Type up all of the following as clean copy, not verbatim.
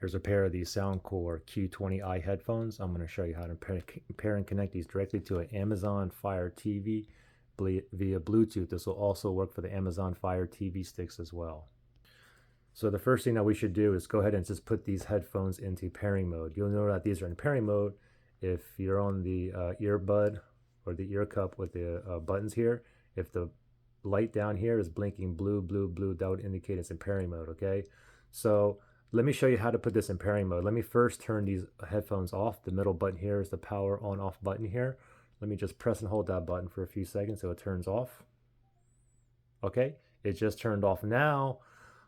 Here's a pair of these Soundcore Q20i headphones. I'm going to show you how to pair and connect these directly to an Amazon Fire TV via Bluetooth. This will also work for the Amazon Fire TV sticks as well. So the first thing that we should do is go ahead and just put these headphones into pairing mode. You'll know that these are in pairing mode if you're on the earbud or the ear cup with the buttons here. If the light down here is blinking blue, blue, blue, that would indicate it's in pairing mode, okay? So let me show you how to put this in pairing mode. Let me first turn these headphones off. The middle button here is the power on off button here. Let me just press and hold that button for a few seconds so it turns off. Okay, it just turned off. Now,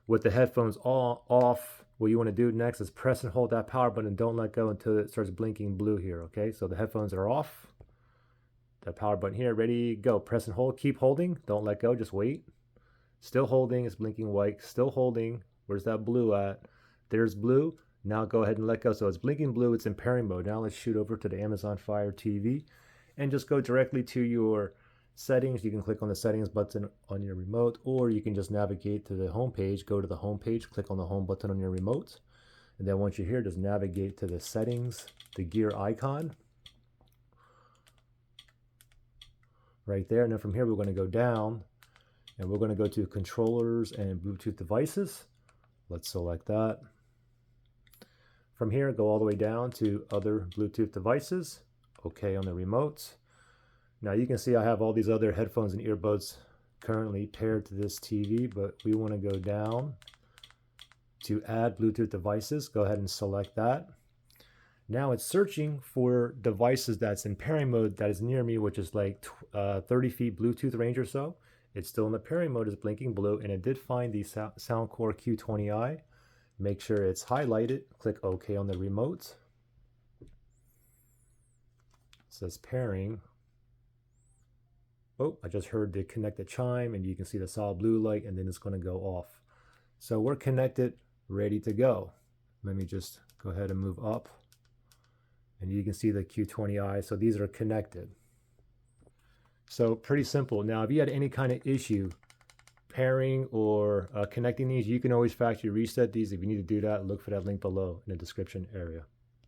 with the headphones all off, what you want to do next is press and hold that power button and don't let go until it starts blinking blue here, okay? So the headphones are off. The power button here, ready, go. Press and hold, keep holding, don't let go, just wait. Still holding, it's blinking white, still holding. Where's that blue at? There's blue. Now go ahead and let go. So it's blinking blue, it's in pairing mode. Now let's shoot over to the Amazon Fire TV and just go directly to your settings. You can click on the settings button on your remote, or you can just navigate to the home page. Go to the home page, click on the home button on your remote, and then once you're here, just navigate to the settings, the gear icon right there. And then from here, we're going to go down and we're going to go to controllers and Bluetooth devices. Let's select that. From here, go all the way down to other Bluetooth devices. Okay on the remote. Now you can see I have all these other headphones and earbuds currently paired to this TV, but we want to go down to add Bluetooth devices. Go ahead and select that. Now it's searching for devices that's in pairing mode that is near me, which is like 30 feet Bluetooth range or so. It's still in the pairing mode, it's blinking blue, and it did find the Soundcore Q20i. Make sure it's highlighted. Click OK on the remote. It says pairing. Oh, I just heard the connected chime, and you can see the solid blue light, and then it's going to go off. So we're connected, ready to go. Let me just go ahead and move up, and you can see the Q20i. So these are connected. So pretty simple. Now, if you had any kind of issue pairing or connecting these, you can always factory reset these. If you need to do that, look for that link below in the description area.